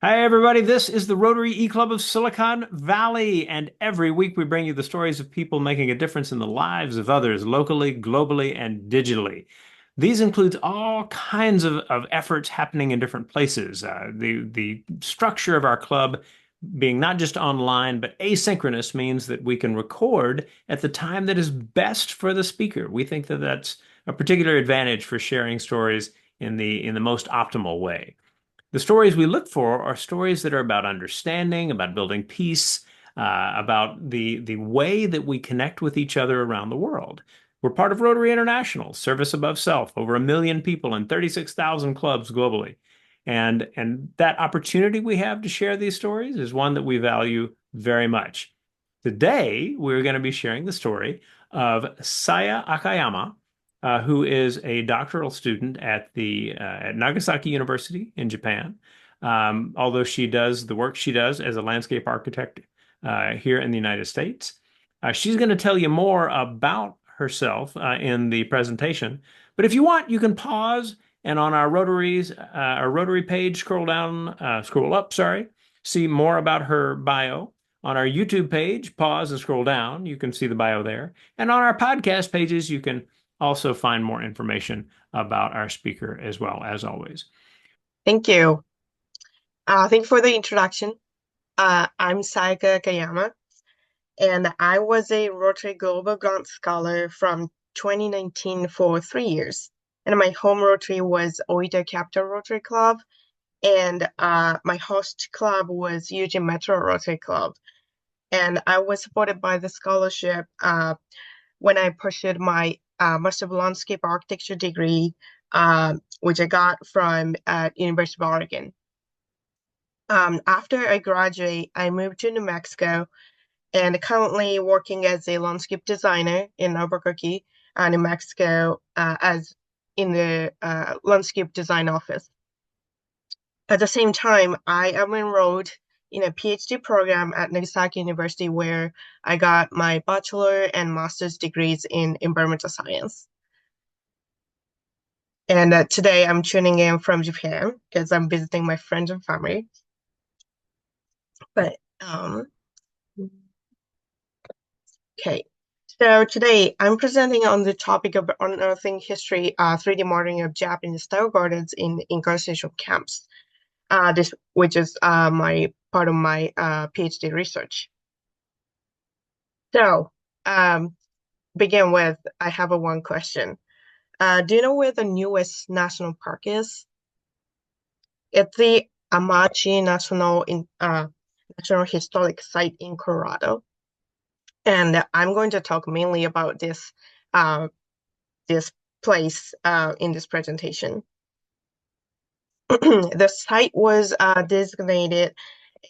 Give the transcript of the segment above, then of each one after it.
Hi, everybody. This is the Rotary Club of Silicon Valley, and every week we bring you the stories of people making a difference in the lives of others locally, globally, and digitally. These includes all kinds of efforts happening in different places. The structure of our club being not just online but asynchronous means that we can record at the time that is best for the speaker. We think that that's a particular advantage for sharing stories in the most optimal way. The stories we look for are stories that are about understanding, about building peace, about the way that we connect with each other around the world. We're part of Rotary International, Service Above Self, over 1 million people in 36,000 clubs globally. And that opportunity we have to share these stories is one that we value very much. Today, we're going to be sharing the story of Saya Akayama, who is a doctoral student at Nagasaki University in Japan. Although she does the work she does as a landscape architect here in the United States. She's going to tell you more about herself in the presentation. But if you want, you can pause and on our Rotary page, scroll up, sorry, see more about her bio. On our YouTube page, pause and scroll down. You can see the bio there. And on our podcast pages, you can also find more information about our speaker as well, as always. Thank you. Thank you for the introduction. I'm Sayaka Akayama, and I was a Rotary Global Grant Scholar from 2019 for 3 years. And my home Rotary was Oita Capital Rotary Club, and my host club was Eugene Metro Rotary Club. And I was supported by the scholarship when I pursued my Master of Landscape Architecture degree, which I got from University of Oregon. After I graduate, I moved to New Mexico and currently working as a landscape designer in Albuquerque, New Mexico, as in the landscape design office. At the same time, I am enrolled in a PhD program at Nagasaki University where I got my bachelor and master's degrees in environmental science. And today I'm tuning in from Japan because I'm visiting my friends and family. But okay. So today I'm presenting on the topic of unearthing history, 3D modeling of Japanese style gardens in incarceration camps. This which is my part of my PhD research. So begin with I have a one question. Do you know where the newest national park is? It's the Amache National Historic Site in Colorado. And I'm going to talk mainly about uh, this place in this presentation. The site was designated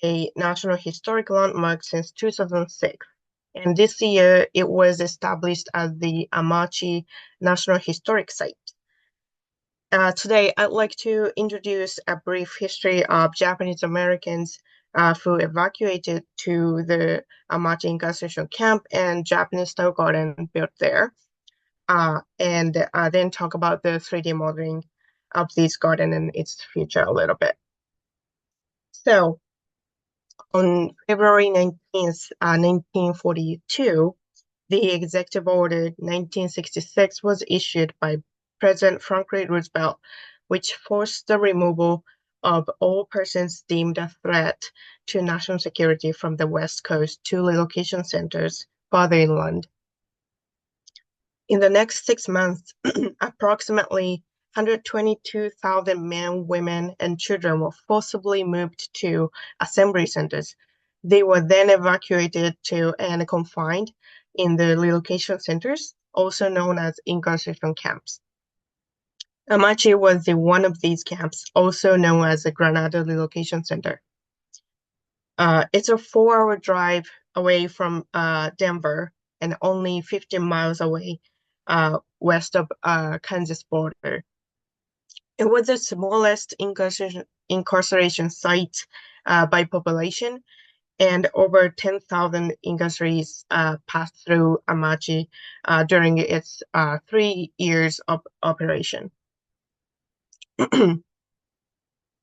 a National Historic Landmark since 2006, and this year it was established as the Amache National Historic Site. Today, I'd like to introduce a brief history of Japanese Americans who evacuated to the Amache incarceration camp and Japanese style garden built there. And then talk about the 3D modeling of this garden and its future a little bit. So, on February 19th, 1942, the Executive Order 1966 was issued by President Franklin Roosevelt, which forced the removal of all persons deemed a threat to national security from the West Coast to relocation centers farther inland. In the next 6 months, approximately 122,000 men, women, and children were forcibly moved to assembly centers. They were then evacuated to and confined in the relocation centers, also known as incarceration camps. Amache was one of these camps, also known as the Granada Relocation Center. It's a 4-hour drive away from Denver and only 15 miles away west of Kansas border. It was the smallest incarceration site by population, and over 10,000 incarcerees passed through Amache during its 3 years of operation.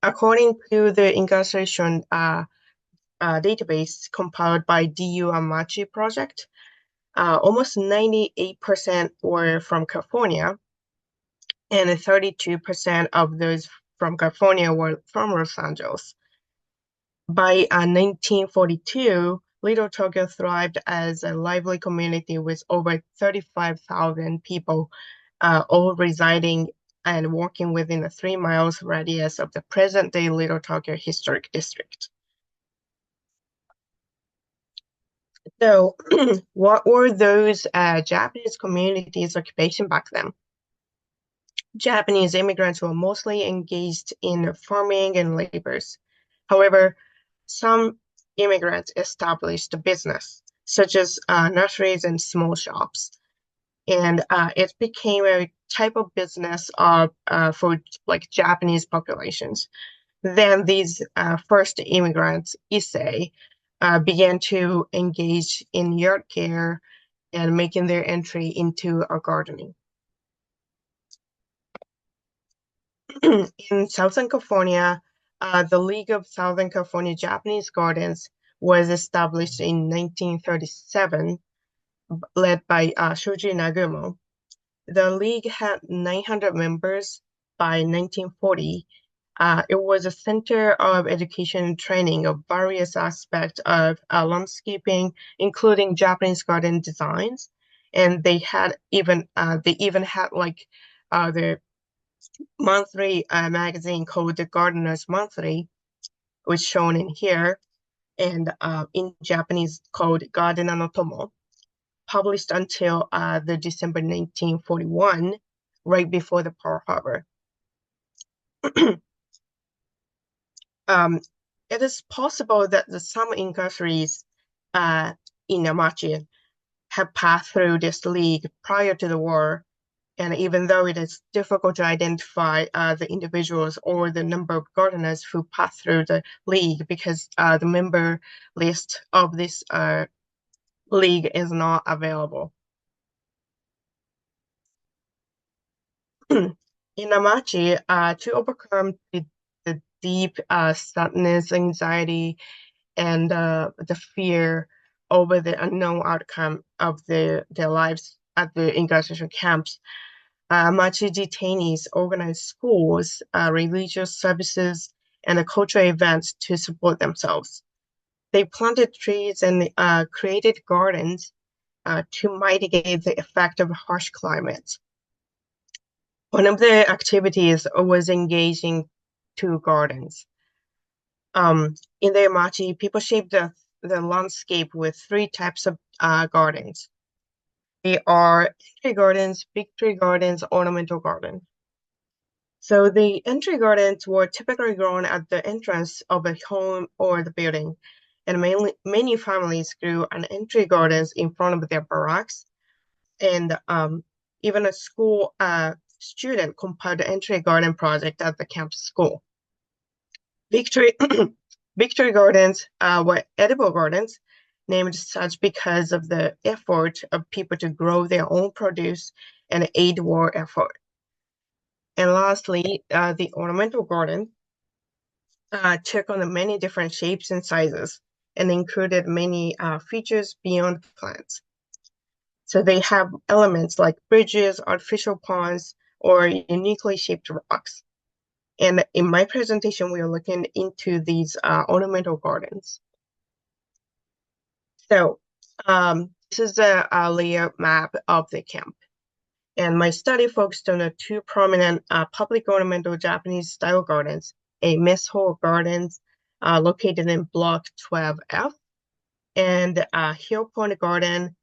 According to the incarceration database compiled by DU Amache project, almost 98% were from California, and 32% of those from California were from Los Angeles. By 1942, Little Tokyo thrived as a lively community with over 35,000 people, all residing and working within a 3 miles radius of the present-day Little Tokyo Historic District. So, what were those Japanese communities' occupation back then? Japanese immigrants were mostly engaged in farming and labors. However, some immigrants established a business, such as nurseries and small shops. And it became a type of business for like Japanese populations. Then these first immigrants, Issei, began to engage in yard care and making their entry into gardening. In Southern California, the League of Southern California Japanese Gardens was established in 1937, led by Shoji Nagumo. The league had 900 members by 1940. It was a center of education and training of various aspects of landscaping, including Japanese garden designs. And they even had like the monthly magazine called the Gardener's Monthly, which is shown in here, and in Japanese called Gardener no Tomo, published until the December 1941, right before the Pearl Harbor. It is possible that some incarcerees in Amache have passed through this league prior to the war. And even though it is difficult to identify the individuals or the number of gardeners who passed through the league, because the member list of this league is not available. In Amache, to overcome the deep sadness, anxiety, and the fear over the unknown outcome of their lives at the incarceration camps, Amache detainees organized schools, religious services, and cultural events to support themselves. They planted trees and created gardens to mitigate the effect of harsh climates. One of the activities was engaging to gardens. In the Amache, people shaped the landscape with 3 types of gardens. They are entry gardens, big tree gardens, ornamental gardens. So the entry gardens were typically grown at the entrance of a home or the building, and many families grew an entry gardens in front of their barracks, and even a school student compiled the entry garden project at the campus school. Victory gardens were edible gardens, named such because of the effort of people to grow their own produce and aid war effort. And lastly, the ornamental garden took on many different shapes and sizes and included many features beyond plants. So they have elements like bridges, artificial ponds, or uniquely shaped rocks. And in my presentation, we are looking into these ornamental gardens. So this is a layout map of the camp. And my study focused on the 2 prominent public ornamental Japanese style gardens, a mess hall gardens located in block 12F, and a Hill Point Garden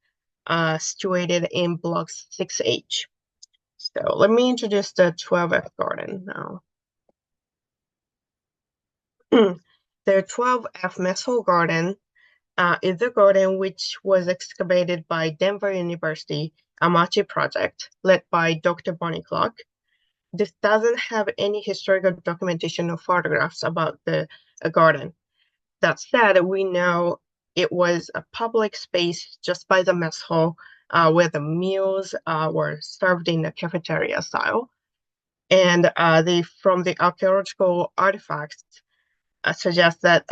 situated in block 6H. So let me introduce the 12F garden now. The 12F mess hall garden is a garden which was excavated by Denver University Amache project led by Dr. Bonnie Clark. This doesn't have any historical documentation or photographs about the garden. That said, we know it was a public space just by the mess hall where the meals were served in a cafeteria style. And from the archaeological artifacts suggest that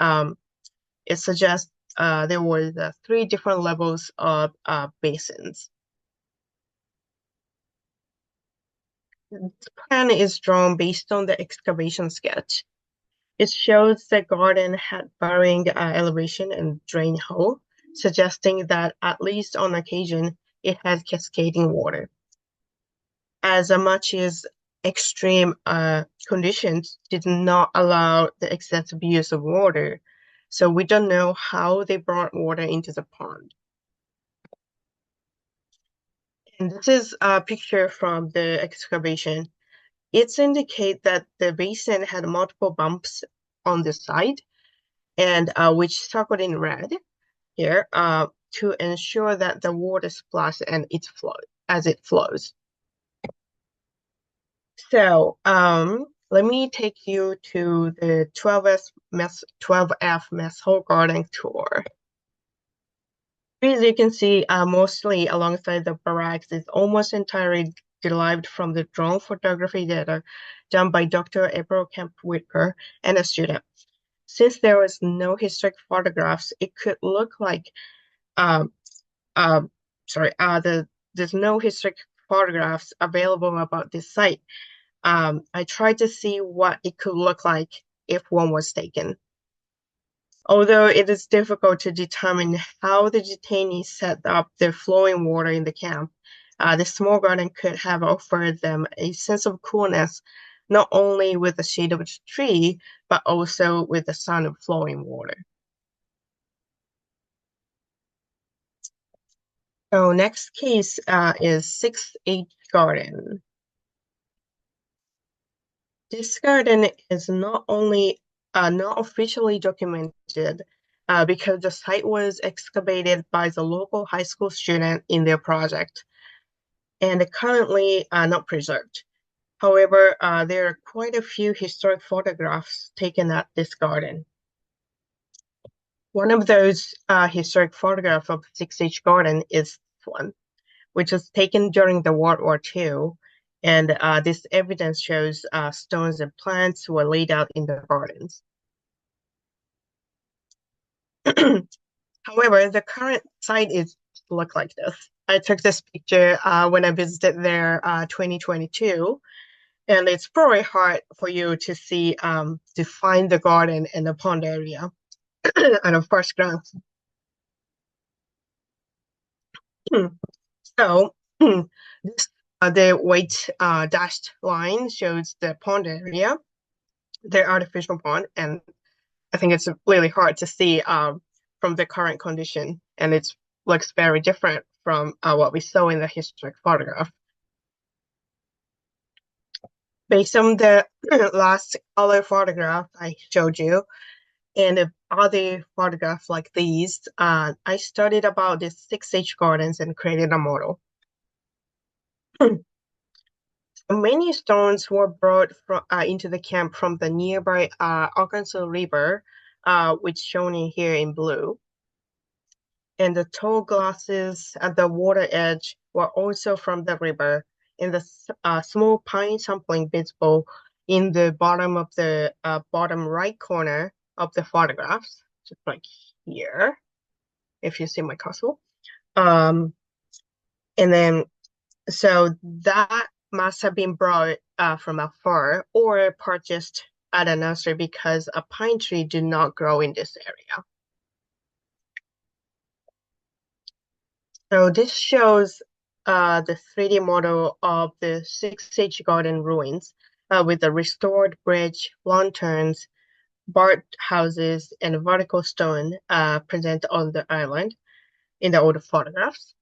it suggests there were 3 different levels of basins. This plan is drawn based on the excavation sketch. It shows the garden had varying elevation and drain hole, suggesting that at least on occasion it had cascading water. As Amache's extreme conditions did not allow the excessive use of water, so we don't know how they brought water into the pond. And this is a picture from the excavation. It indicates that the basin had multiple bumps on the side, and which circled in red here to ensure that the water splashes and it flows as it flows. So let me take you to the 12F mess hall garden tour. As you can see, mostly alongside the barracks is almost entirely derived from the drone photography data done by Dr. April Kemp Whitaker and a student. Since there was no historic photographs, it could look like there's no historic photographs available about this site. I tried to see what it could look like if one was taken. Although it is difficult to determine how the detainees set up the flowing water in the camp, the small garden could have offered them a sense of coolness, not only with the shade of a tree, but also with the sound of flowing water. So next case is 6H Garden. This garden is not only not officially documented because the site was excavated by the local high school student in their project and currently not preserved. However, there are quite a few historic photographs taken at this garden. One of those historic photographs of 6H Garden is this one, which was taken during the World War II. And this evidence shows stones and plants were laid out in the gardens. However, the current site is look like this. I took this picture when I visited there 2022, and it's probably hard for you to see to find the garden and the pond area at a first glance. So this the white dashed line shows the pond area, the artificial pond, and I think it's really hard to see from the current condition, and it looks very different from what we saw in the historic photograph. Based on the last color photograph I showed you, and other photographs like these, I studied about the 6H gardens and created a model. Many stones were brought into the camp from the nearby Arkansas River, which shown in here in blue. And the tall grasses at the water edge were also from the river, and the small pine sampling visible in the bottom of the bottom right corner of the photographs, just like here, if you see my cursor. And then, so that must have been brought from afar or purchased at a nursery because a pine tree did not grow in this area. So this shows the 3D model of the 6H Garden ruins with the restored bridge, lanterns, barred houses, and vertical stone present on the island in the older photographs,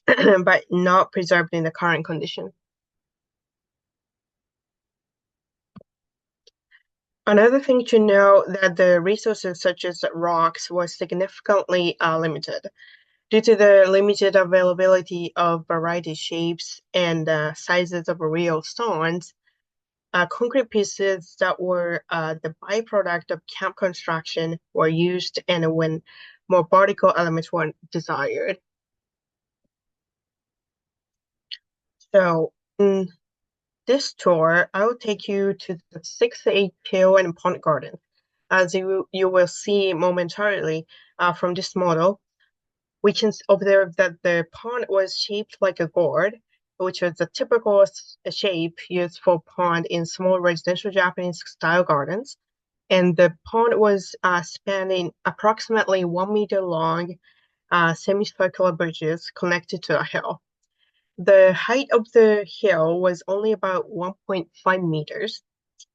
but not preserved in the current condition. Another thing to know that the resources such as rocks were significantly limited. Due to the limited availability of variety shapes and sizes of real stones, concrete pieces that were the byproduct of camp construction were used, and when more vertical elements were desired. So this tour, I will take you to the 6-8 Hill and Pond Garden. As you will see momentarily from this model, we can observe that the pond was shaped like a gourd, which was the typical shape used for pond in small residential Japanese style gardens. And the pond was spanning approximately 1 meter long semicircular bridges connected to a hill. The height of the hill was only about 1.5 meters.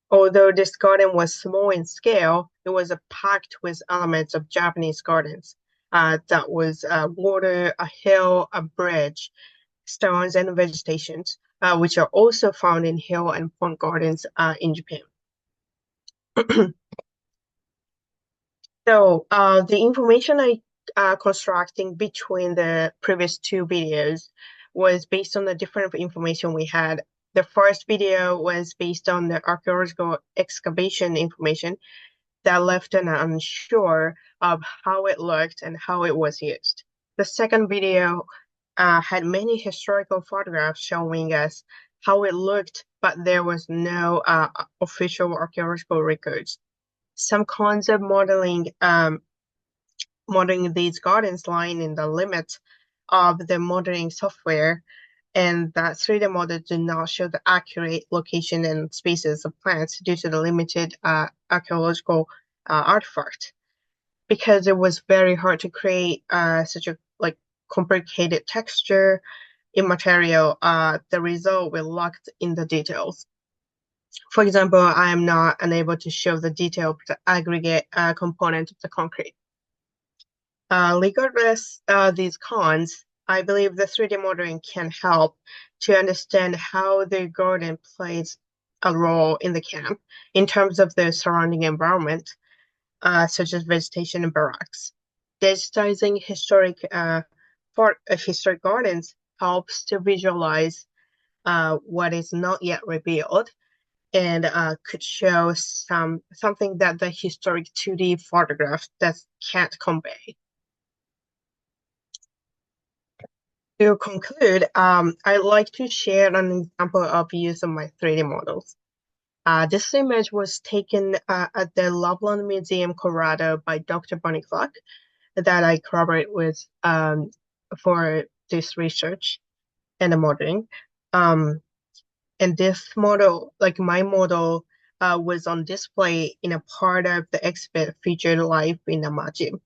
Although this garden was small in scale, it was packed with elements of Japanese gardens. That was water, a hill, a bridge, stones, and vegetations, which are also found in hill and pond gardens in Japan. So the information I constructing between the previous two videos was based on the different information we had. The first video was based on the archaeological excavation information that left an unsure of how it looked and how it was used. The second video had many historical photographs showing us how it looked, but there was no official archaeological records. Some concept modeling these gardens lying in the limit of the modeling software, and that 3D models do not show the accurate location and species of plants due to the limited archaeological artifact. Because it was very hard to create such a complicated texture in material, the result will locked in the details. For example, I am not unable to show the detail of the aggregate component of the concrete. Regardless these cons, I believe the 3D modeling can help to understand how the garden plays a role in the camp in terms of the surrounding environment, such as vegetation and barracks. Digitizing historic gardens helps to visualize what is not yet revealed and could show something that the historic 2D photograph that can't convey. To conclude, I'd like to share an example of use of my 3D models. This image was taken at the Loveland Museum, Colorado by Dr. Bonnie Clark that I collaborate with for this research and the modeling. And this model, like my model, was on display in a part of the exhibit featured live in Amache.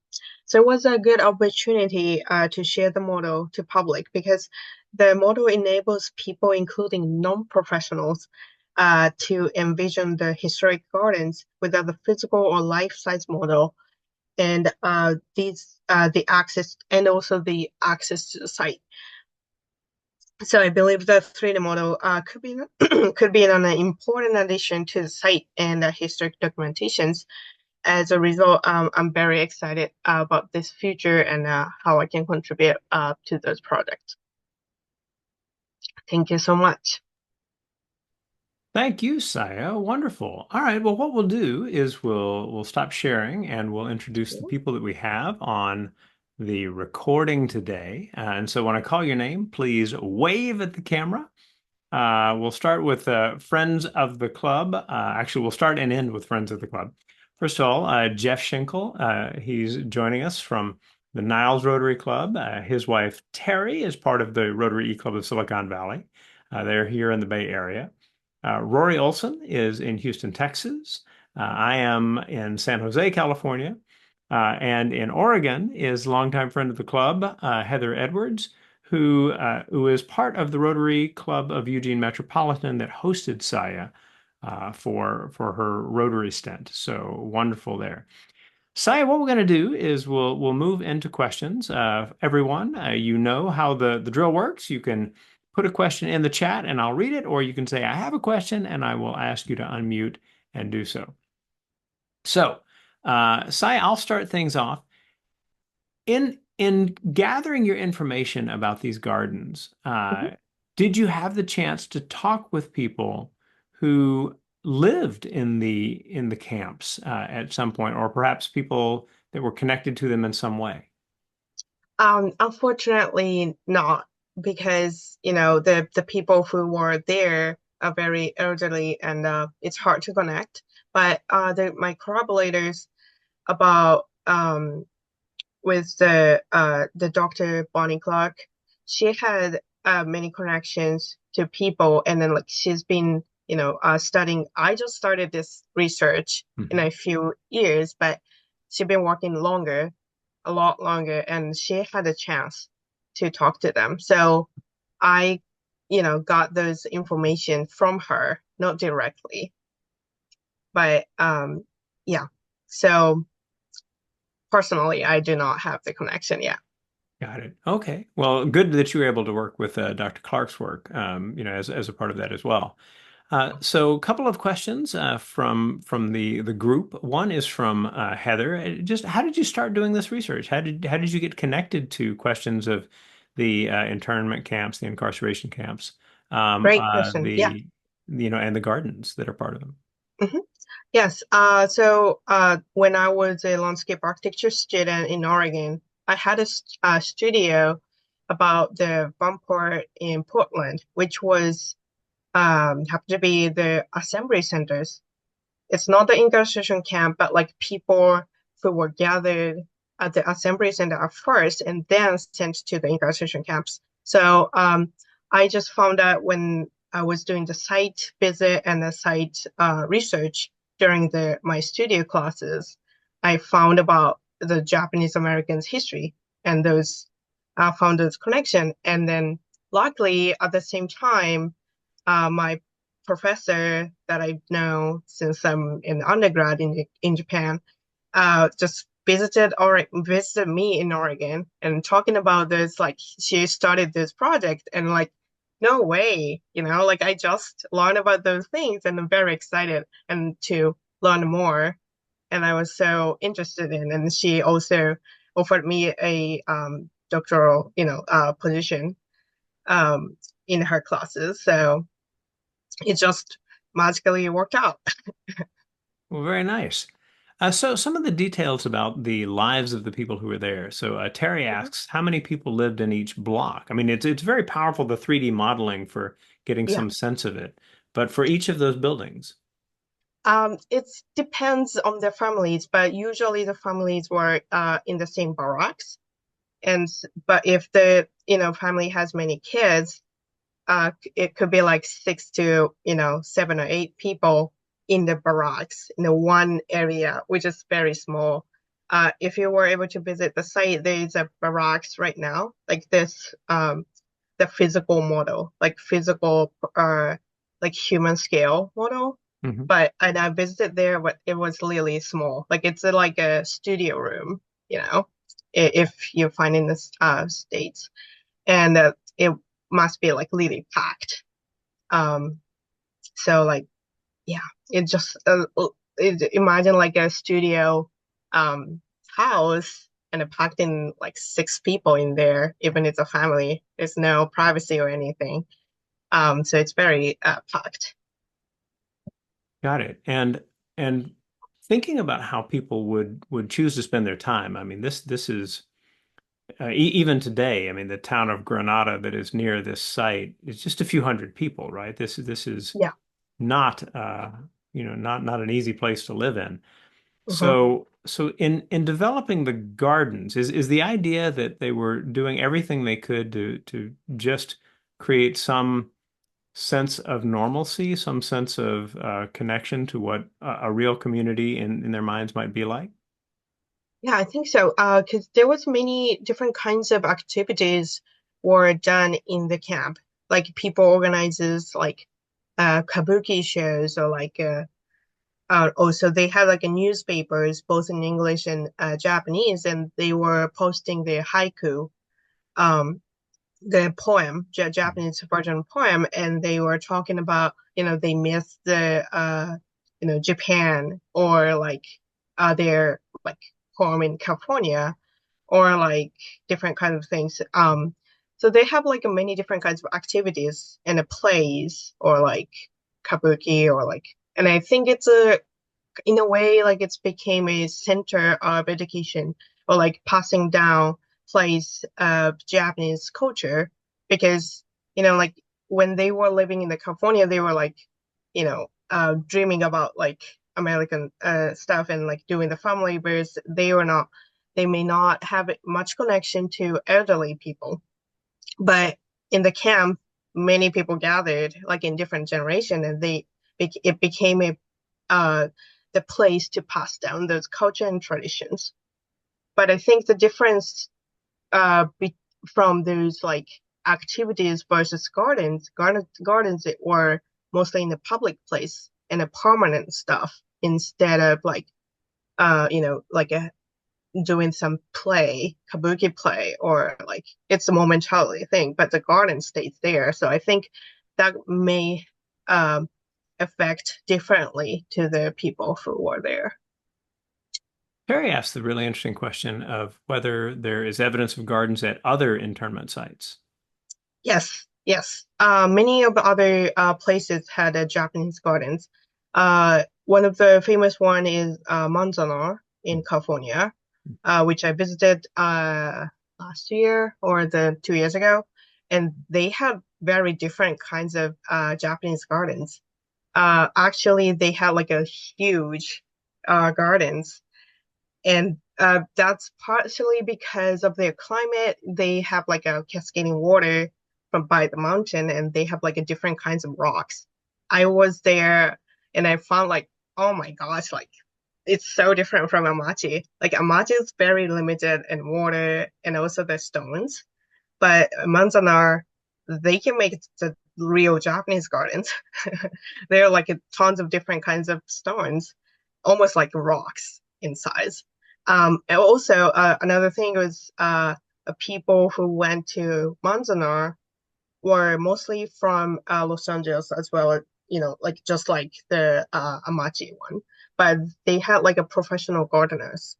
So it was a good opportunity to share the model to public because the model enables people, including non-professionals, to envision the historic gardens without the physical or life-size model, and the access and also the access to the site. So I believe the 3D model could be could be an important addition to the site and historic documentations. As a result, I'm very excited about this future and how I can contribute to those projects. Thank you so much. Thank you, Saya. Wonderful. All right. Well, what we'll do is we'll stop sharing and we'll introduce the people that we have on the recording today. And so when I call your name, please wave at the camera. We'll start with friends of the club. Actually, we'll start and end with friends of the club. First of all, Jeff Schinkel. He's joining us from the Niles Rotary Club. His wife, Terry, is part of the Rotary E Club of Silicon Valley. They're here in the Bay Area. Rory Olson is in Houston, Texas. I am in San Jose, California. And in Oregon is longtime friend of the club, Heather Edwards, who is part of the Rotary Club of Eugene Metropolitan that hosted Saya for her Rotary stint. So wonderful there. Saya, what we're going to do is we'll move into questions. Everyone, you know how the drill works. You can put a question in the chat and I'll read it, or you can say, I have a question, and I will ask you to unmute and do so. So, Saya, I'll start things off. In gathering your information about these gardens, did you have the chance to talk with people who lived in the camps at some point, or perhaps people that were connected to them in some way? Unfortunately not, because the people who were there are very elderly and it's hard to connect. But my corroborators about with the Dr. Bonnie Clark, she had many connections to people, and then like she's been studying. I just started this research in Mhm. a few years, but she's been working longer, a lot longer, and she had a chance to talk to them. So I, got those information from her, not directly, but yeah. So personally, I do not have the connection yet. Got it. Okay. Well, good that you were able to work with Dr. Clark's work, as a part of that as well. So, a couple of questions from the group. One is from Heather. Just how did you start doing this research? How did you get connected to questions of the internment camps, the incarceration camps, Great question. Yeah. and the gardens that are part of them? Mhm. Yes. So when I was a landscape architecture student in Oregon, I had a studio about the Bumport in Portland, which was happened to be the assembly centers. It's not the incarceration camp, but like people who were gathered at the assembly center at first and then sent to the incarceration camps. So I just found out when I was doing the site visit and the site research during my studio classes, I found about the Japanese Americans history and those found those connection. And then luckily at the same time, my professor that I know since I'm in undergrad in Japan, just visited me in Oregon and talking about this, like she started this project and like, no way, like I just learned about those things and I'm very excited and to learn more. And I was so interested in, and she also offered me a doctoral, position um, in her classes. So it just magically worked out. Well, very nice. So, some of the details about the lives of the people who were there. So, Terry Mhm. asks, how many people lived in each block? I mean, it's very powerful, the 3D modeling for getting Yeah. some sense of it. But for each of those buildings, It depends on the families, but usually the families were in the same barracks. But if the family has many kids, it could be like six to 7 or 8 people in the barracks in the one area, which is very small. If you were able to visit the site, there is a barracks right now, like this, the physical model, like physical, like human scale model. hmm And I visited there, but it was really small. Like it's like a studio room, if you find in the States. And it must be like really packed. Um, so like, yeah, it just imagine like a studio um house and it packed in like 6 people in there, even it's a family. There's no privacy or anything. So it's very packed. got it. And thinking about how people would choose to spend their time. I mean, this is even today. I mean, the town of Granada that is near this site is just a few hundred people, right? This is Yeah. not not an easy place to live in. Hmm. So in developing the gardens, is the idea that they were doing everything they could to just create some sense of normalcy, some sense of connection to what a real community in their minds might be like? Yeah, I think so. Because there was many different kinds of activities were done in the camp. Like people organizes like kabuki shows or like also they had like a newspapers both in English and Japanese, and they were posting their haiku, um, the poem, Japanese version poem, and they were talking about they miss the Japan or like their like home in California or like different kinds of things. So they have like many different kinds of activities and plays or like kabuki or like, and I think it's a in a way like it's became a center of education or like passing down place of Japanese culture because like when they were living in the California, they were like, dreaming about like American stuff and like doing the farm labors. They may not have much connection to elderly people. But in the camp, many people gathered like in different generation, and it became uh the place to pass down those culture and traditions. But I think the difference be from those like activities versus gardens that were mostly in the public place and a permanent stuff instead of like like a doing some play, kabuki play, or like it's a momentarily thing, but the garden stays there. So I think that may um, affect differently to the people who were there. Terry asked the really interesting question of whether there is evidence of gardens at other internment sites. Yes, yes. Many of the other places had Japanese gardens. One of the famous one is Manzanar in California, which I visited last year or the 2 years ago, and they have very different kinds of Japanese gardens. Actually, they had like a huge gardens, and that's partially because of their climate. They have like a cascading water from by the mountain, and they have like a different kinds of rocks. I was there and I found like, oh my gosh, like it's so different from Amache. Like Amache is very limited in water and also the stones, but Manzanar, they can make the real Japanese gardens. There are like tons of different kinds of stones, almost like rocks in size. And also, another thing was people who went to Manzanar were mostly from Los Angeles as well, like just like the Amache one, but they had like a professional gardeners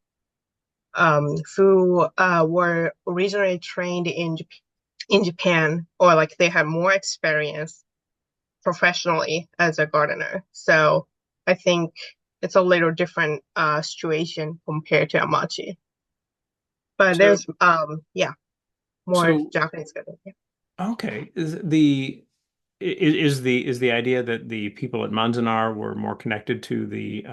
who were originally trained in Japan, or like they had more experience professionally as a gardener. So I think it's a little different situation compared to Amachi. But So, there's yeah, more so Japanese gardening. Yeah. okay, is the idea that the people at Manzanar were more connected to the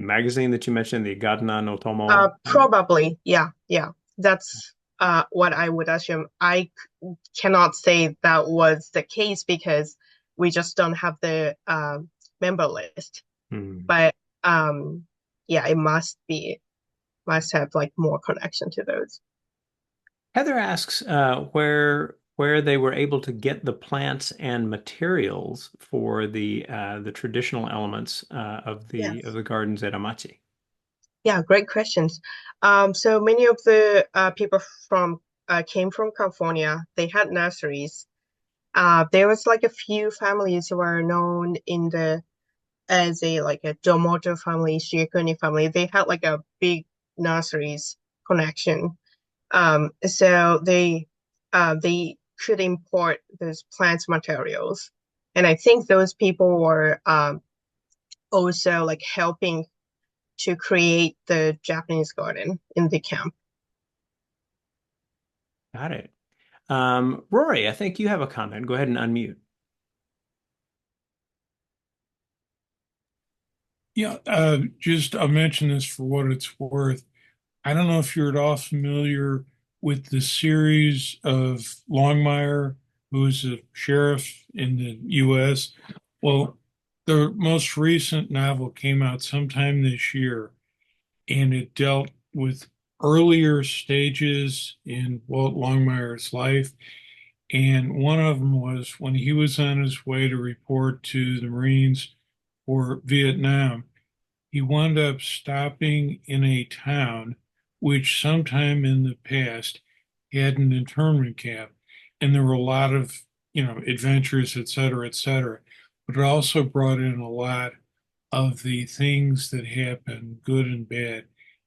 magazine that you mentioned, the Gadna no Tomo? Probably, yeah, yeah. That's what I would assume. Cannot say that was the case because we just don't have the member list. Hmm. But yeah, it must have like more connection to those. Heather asks where they were able to get the plants and materials for the traditional elements of Yes. the gardens at Amachi. Yeah, great questions. So many of the people from came from California. They had nurseries. There was like a few families who are known in the as a like a Domoto family, Shigekuni family. They had like a big nurseries connection. So they could import those plant materials, and I think those people were also like helping to create the Japanese garden in the camp. Got it. Rory, I think you have a comment. Go ahead and unmute. Yeah, just I'll mention this for what it's worth. I don't know if you're at all familiar with the series of Longmire, who is a sheriff in the U.S. Well, the most recent novel came out sometime this year, and it dealt with earlier stages in Walt Longmire's life. And one of them was when he was on his way to report to the Marines for Vietnam. He wound up stopping in a town which sometime in the past had an internment camp, and there were a lot of, adventures, et cetera, et cetera. But it also brought in a lot of the things that happen, good and bad,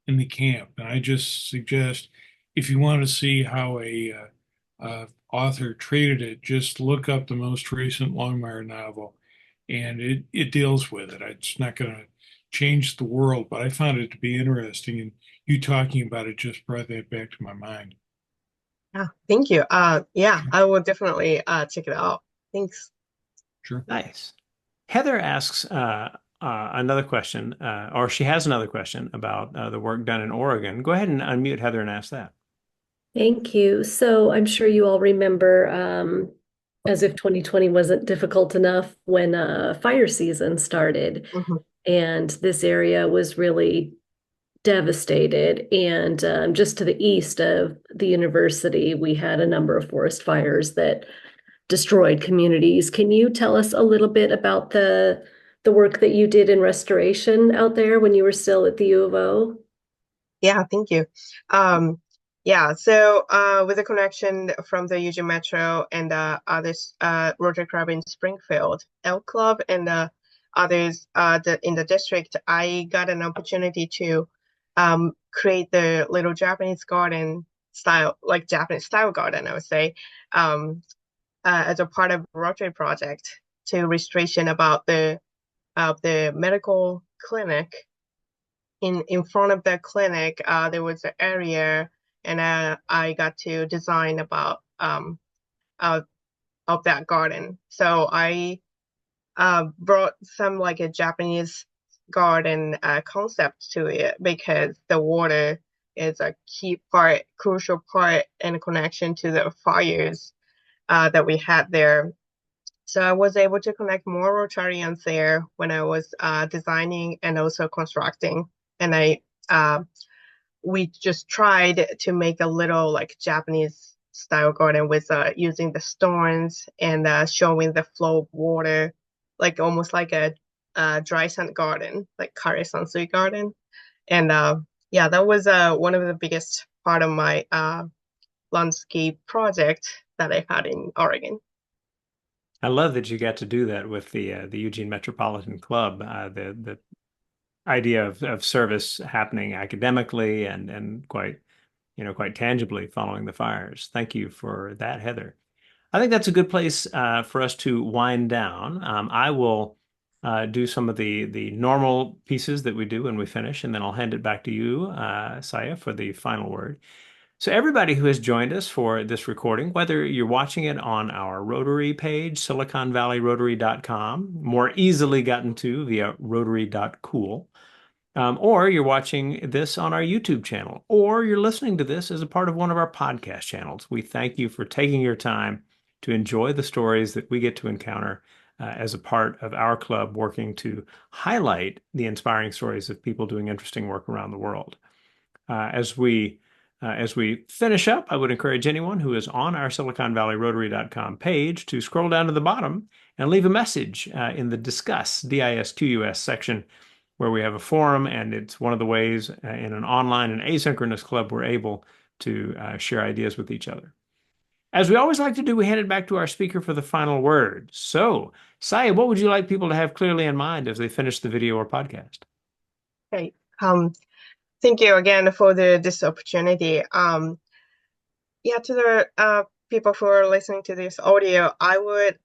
in the camp. And I just suggest if you want to see how author treated it, just look up the most recent Longmire novel, and it deals with it. It's not going to change the world, but I found it to be interesting, and you talking about it just brought that back to my mind. Yeah, thank you. Yeah, I will definitely check it out. Thanks. Sure. Nice. Heather asks another question, or she has another question about the work done in Oregon. Go ahead and unmute Heather and ask that. Thank you. So I'm sure you all remember, as if 2020 wasn't difficult enough when fire season started, and this area was really devastated. And just to the east of the university, we had a number of forest fires that destroyed communities. Can you tell us a little bit about the work that you did in restoration out there when you were still at the U of O? Yeah, thank you. Yeah, so with the connection from the Eugene Metro and others, Rotary Club in Springfield, L Club, and others in the district, I got an opportunity to create the little Japanese garden style, like Japanese style garden, I would say, as a part of Rotary project to restoration about the medical clinic. In front of the clinic, there was an area, and I got to design about of that garden. So I brought some like a Japanese garden concept to it because the water is a key part, crucial part, and connection to the fires that we had there. So I was able to connect more Rotarians there when I was designing and also constructing. And we just tried to make a little like Japanese style garden with using the stones and showing the flow of water, like almost like a dry sand garden, like kare sansui garden. And yeah, that was one of the biggest part of my landscape project that I had in Oregon. I love that you got to do that with the Eugene Metropolitan Club. The idea of service happening academically and quite tangibly following the fires. Thank you for that, Heather. I think that's a good place for us to wind down. I will do some of the normal pieces that we do when we finish, and then I'll hand it back to you, Saya, for the final word. So everybody who has joined us for this recording, whether you're watching it on our Rotary page, SiliconValleyRotary.com, more easily gotten to via Rotary.cool, or you're watching this on our YouTube channel, or you're listening to this as a part of one of our podcast channels, we thank you for taking your time to enjoy the stories that we get to encounter as a part of our club working to highlight the inspiring stories of people doing interesting work around the world. As we finish up, I would encourage anyone who is on our SiliconValleyRotary.com page to scroll down to the bottom and leave a message in the Discuss, DISQUS section, where we have a forum, and it's one of the ways in an online and asynchronous club we're able to share ideas with each other. As we always like to do, we hand it back to our speaker for the final word. So, Saya, what would you like people to have clearly in mind as they finish the video or podcast? Okay. Thank you again for this opportunity. Yeah, to the people who are listening to this audio, I would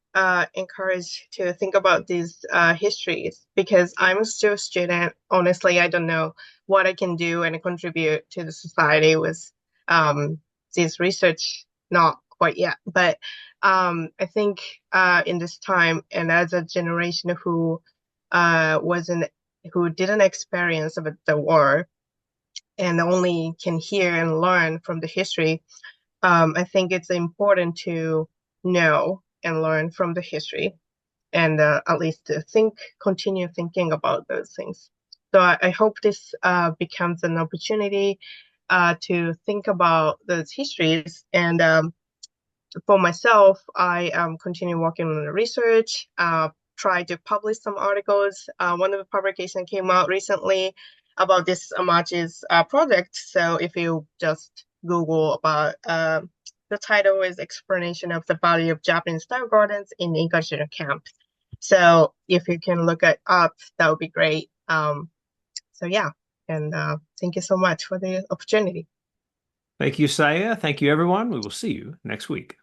encourage to think about these histories because I'm still a student. Honestly, I don't know what I can do and contribute to the society with this research, not quite yet. But I think in this time and as a generation who didn't experience the war and only can hear and learn from the history, I think it's important to know and learn from the history and at least to continue thinking about those things. So I hope this becomes an opportunity to think about those histories. And for myself, I continue working on the research, try to publish some articles. One of the publications came out recently about this Amache's project. So if you just Google about the title is Explanation of the Value of Japanese Style Gardens in the Incarceration Camp. So if you can look it up, that would be great. So yeah, and thank you so much for the opportunity. Thank you, Saya. Thank you, everyone. We will see you next week.